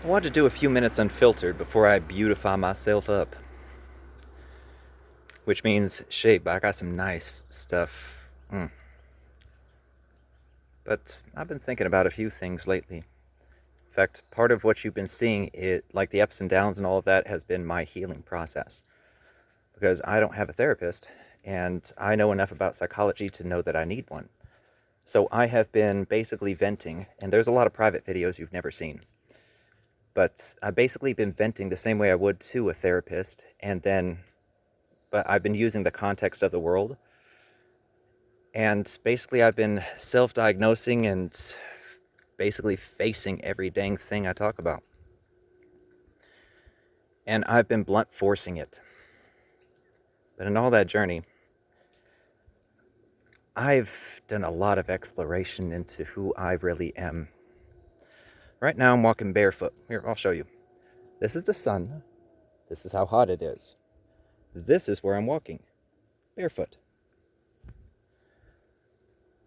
I wanted to do a few minutes unfiltered before I beautify myself up. Which means shape. I got some nice stuff. But I've been thinking about a few things lately. In fact, part of what you've been seeing, like the ups and downs and all of that, has been my healing process. Because I don't have a therapist, and I know enough about psychology to know that I need one. So I have been basically venting, and there's a lot of private videos you've never seen. But I've basically been venting the same way I would to a therapist, but I've been using the context of the world. And basically I've been self-diagnosing and basically facing every dang thing I talk about. And I've been blunt forcing it. But in all that journey, I've done a lot of exploration into who I really am. Right now I'm walking barefoot. Here, I'll show you. This is the sun. This is how hot it is. This is where I'm walking. Barefoot.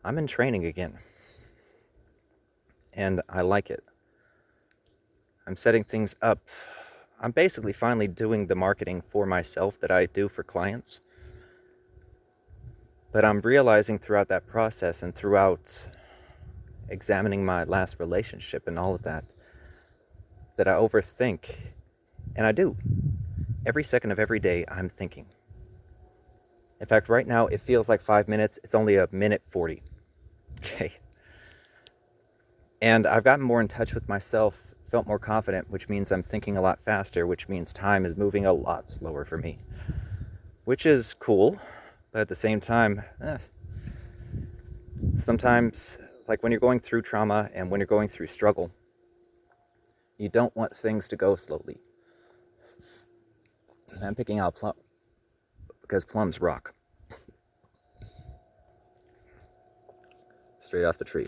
I'm in training again. And I like it. I'm setting things up. I'm basically finally doing the marketing for myself that I do for clients. But I'm realizing throughout that process and throughout examining my last relationship and all of that I overthink. And I do. Every second of every day, I'm thinking. In fact, right now, it feels like 5 minutes. It's only a minute 40. Okay. And I've gotten more in touch with myself, felt more confident, which means I'm thinking a lot faster, which means time is moving a lot slower for me. Which is cool, but at the same time, sometimes, like when you're going through trauma and when you're going through struggle, you don't want things to go slowly. I'm picking out plum because plums rock. Straight off the tree.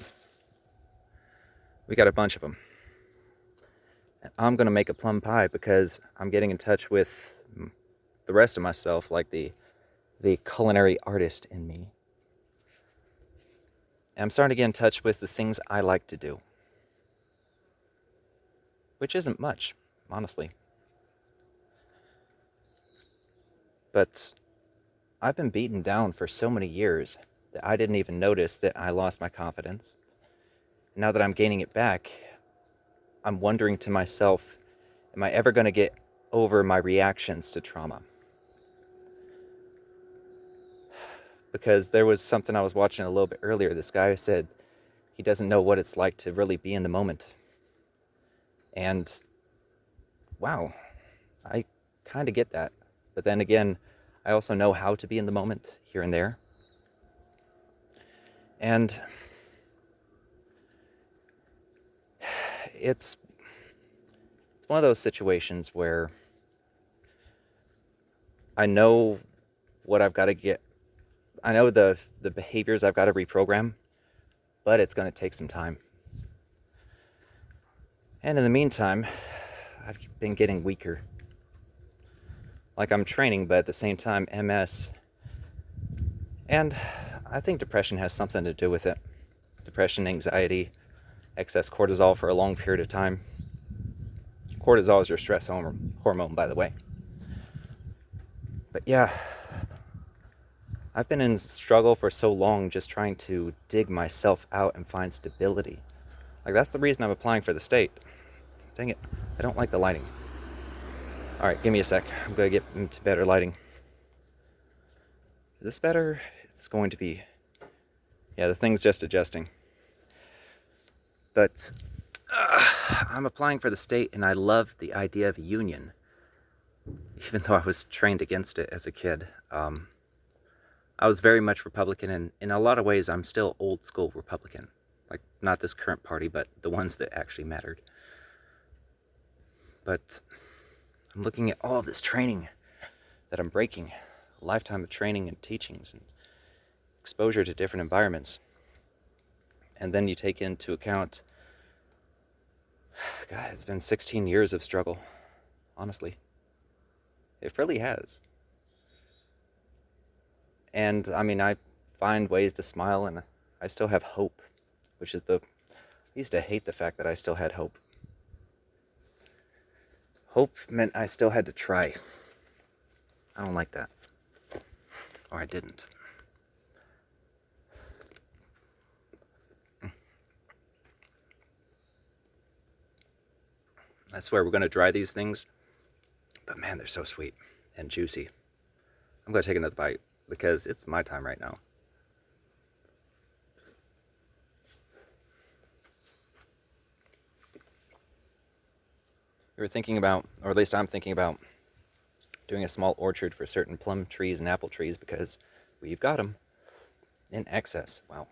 We got a bunch of them. And I'm going to make a plum pie because I'm getting in touch with the rest of myself, like the culinary artist in me. And I'm starting to get in touch with the things I like to do. Which isn't much, honestly. But I've been beaten down for so many years that I didn't even notice that I lost my confidence. Now that I'm gaining it back, I'm wondering to myself, am I ever going to get over my reactions to trauma? Because there was something I was watching a little bit earlier. This guy said he doesn't know what it's like to really be in the moment. And wow, I kind of get that. But then again, I also know how to be in the moment here and there. And it's one of those situations where I know what I've got to get. I know the behaviors I've got to reprogram, but it's going to take some time. And in the meantime, I've been getting weaker. Like I'm training, but at the same time, MS. And I think depression has something to do with it. Depression, anxiety, excess cortisol for a long period of time. Cortisol is your stress hormone, by the way. But yeah, I've been in struggle for so long just trying to dig myself out and find stability. Like that's the reason I'm applying for the state. Dang it, I don't like the lighting. Alright, give me a sec. I'm going to get into better lighting. Is this better? It's going to be... Yeah, the thing's just adjusting. But I'm applying for the state and I love the idea of a union. Even though I was trained against it as a kid. I was very much Republican, and in a lot of ways I'm still old school Republican. Like, not this current party, but the ones that actually mattered. But I'm looking at all of this training that I'm breaking. A lifetime of training and teachings and exposure to different environments. And then you take into account, God, it's been 16 years of struggle, honestly. It really has. And I mean, I find ways to smile and I still have hope, which is I used to hate the fact that I still had hope. Hope meant I still had to try. I don't like that. Or I didn't. I swear we're going to dry these things. But man, they're so sweet and juicy. I'm going to take another bite because it's my time right now. We were thinking about, or at least I'm thinking about, doing a small orchard for certain plum trees and apple trees because we've got them in excess. Wow.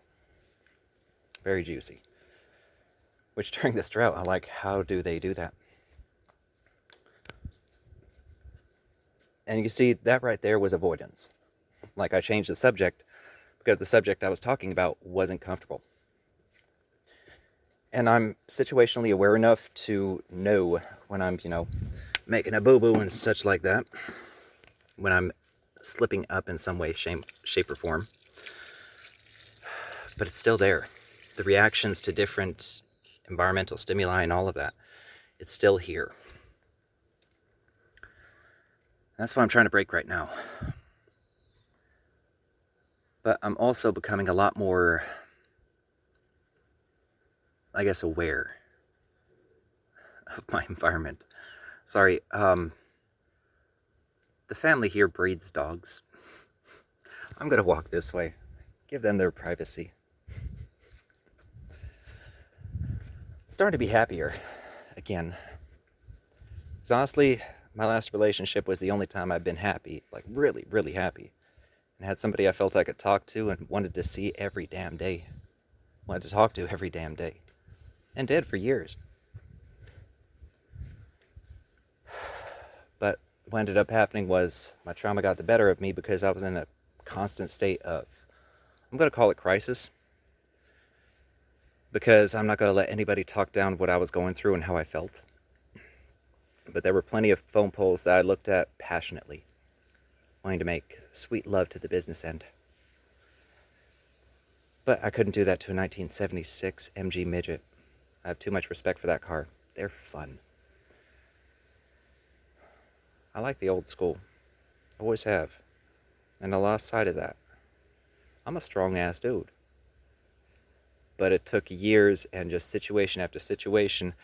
Very juicy. Which during this drought, I like, how do they do that? And you see, that right there was avoidance. Like, I changed the subject because the subject I was talking about wasn't comfortable. And I'm situationally aware enough to know when I'm, making a boo-boo and such like that. When I'm slipping up in some way, shape, or form. But it's still there. The reactions to different environmental stimuli and all of that, it's still here. That's what I'm trying to break right now. But I'm also becoming a lot more, I guess, aware of my environment. Sorry, the family here breeds dogs. I'm gonna walk this way. Give them their privacy. Starting to be happier again. Because honestly, my last relationship was the only time I've been happy, like really, really happy. And had somebody I felt I could talk to and wanted to see every damn day. Wanted to talk to every damn day. And did for years. But what ended up happening was my trauma got the better of me because I was in a constant state of, I'm going to call it crisis. Because I'm not going to let anybody talk down what I was going through and how I felt. But there were plenty of phone polls that I looked at passionately, wanting to make sweet love to the business end. But I couldn't do that to a 1976 MG Midget. I have too much respect for that car. They're fun. I like the old school. Always have. And I lost sight of that. I'm a strong-ass dude. But it took years and just situation after situation.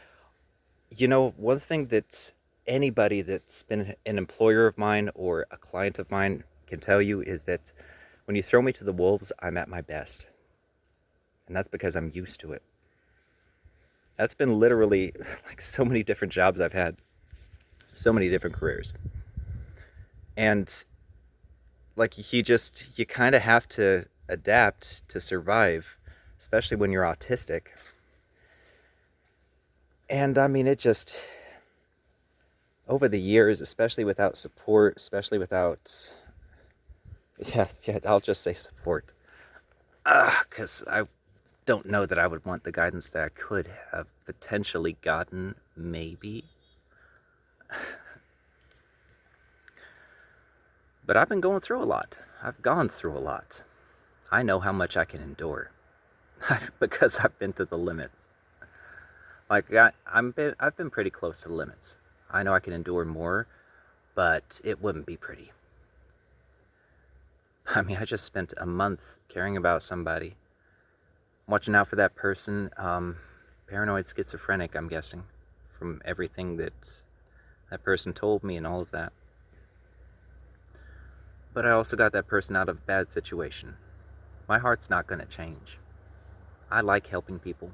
One thing that anybody that's been an employer of mine or a client of mine can tell you is that when you throw me to the wolves, I'm at my best. And that's because I'm used to it. That's been literally like so many different jobs I've had. So many different careers. And like you kind of have to adapt to survive, especially when you're autistic. And I mean, it just, over the years, especially without support, especially without, I'll just say support. Because I don't know that I would want the guidance that I could have potentially gotten, maybe. But I've been going through a lot. I've gone through a lot. I know how much I can endure. Because I've been to the limits. Like, I've been pretty close to the limits. I know I can endure more, but it wouldn't be pretty. I mean, I just spent a month caring about somebody, watching out for that person, paranoid schizophrenic, I'm guessing, from everything that person told me and all of that. But I also got that person out of a bad situation. My heart's not going to change. I like helping people.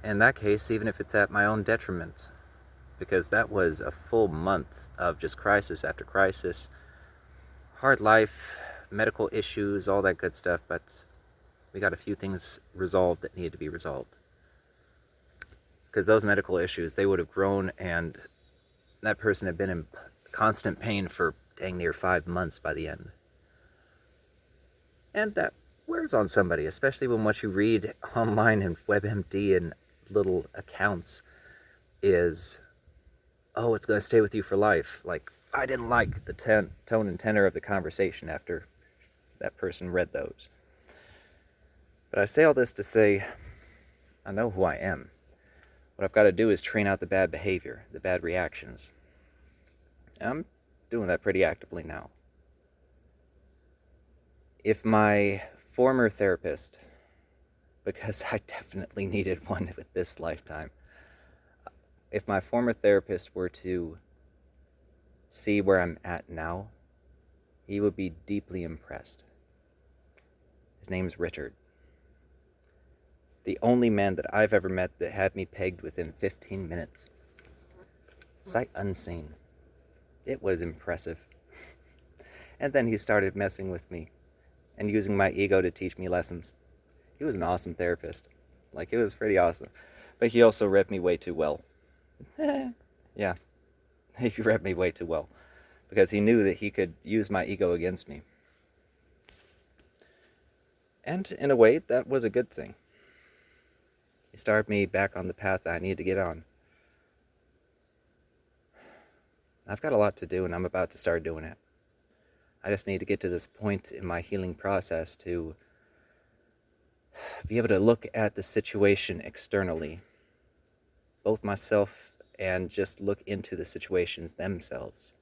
In that case, even if it's at my own detriment, because that was a full month of just crisis after crisis, hard life, medical issues, all that good stuff, but we got a few things resolved that needed to be resolved. Because those medical issues, they would have grown, and that person had been in constant pain for dang near 5 months by the end. And that wears on somebody, especially when what you read online in WebMD and little accounts is, oh, it's going to stay with you for life. Like, I didn't like the tone and tenor of the conversation after that person read those. But I say all this to say, I know who I am. What What I've got to do is train out the bad behavior, the bad reactions. And I'm doing that pretty actively now. If my former therapist, because I definitely needed one with this lifetime, if my former therapist were to see where I'm at now, he would be deeply impressed. His name's Richard. The only man that I've ever met that had me pegged within 15 minutes. Sight unseen. It was impressive. And then he started messing with me and using my ego to teach me lessons. He was an awesome therapist. Like, it was pretty awesome. But he also read me way too well. Yeah, he read me way too well. Because he knew that he could use my ego against me. And in a way, that was a good thing. He started me back on the path that I needed to get on. I've got a lot to do, and I'm about to start doing it. I just need to get to this point in my healing process to be able to look at the situation externally, both myself and just look into the situations themselves.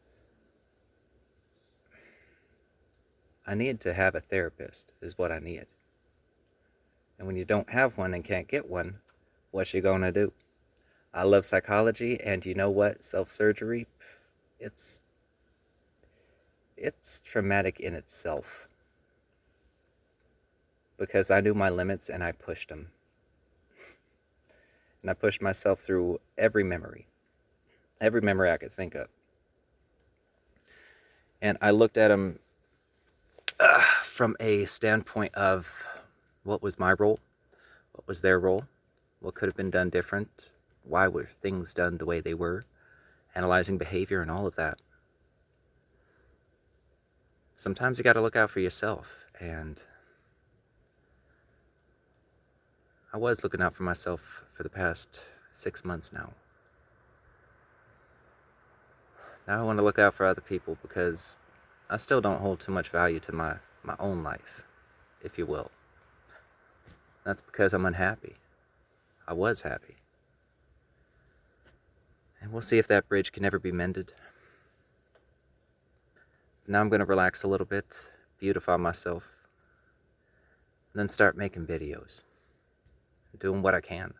I need to have a therapist, is what I need. And when you don't have one and can't get one, what you gonna do? I love psychology, and you know what? Self-surgery, it's traumatic in itself. Because I knew my limits and I pushed them. And I pushed myself through every memory I could think of. And I looked at them from a standpoint of what was my role, what was their role, what could have been done different, why were things done the way they were, analyzing behavior and all of that. Sometimes you got to look out for yourself, and I was looking out for myself for the past 6 months now. Now I want to look out for other people because I still don't hold too much value to my own life, if you will. That's because I'm unhappy. I was happy. And we'll see if that bridge can ever be mended. Now I'm going to relax a little bit, beautify myself, and then start making videos, doing what I can.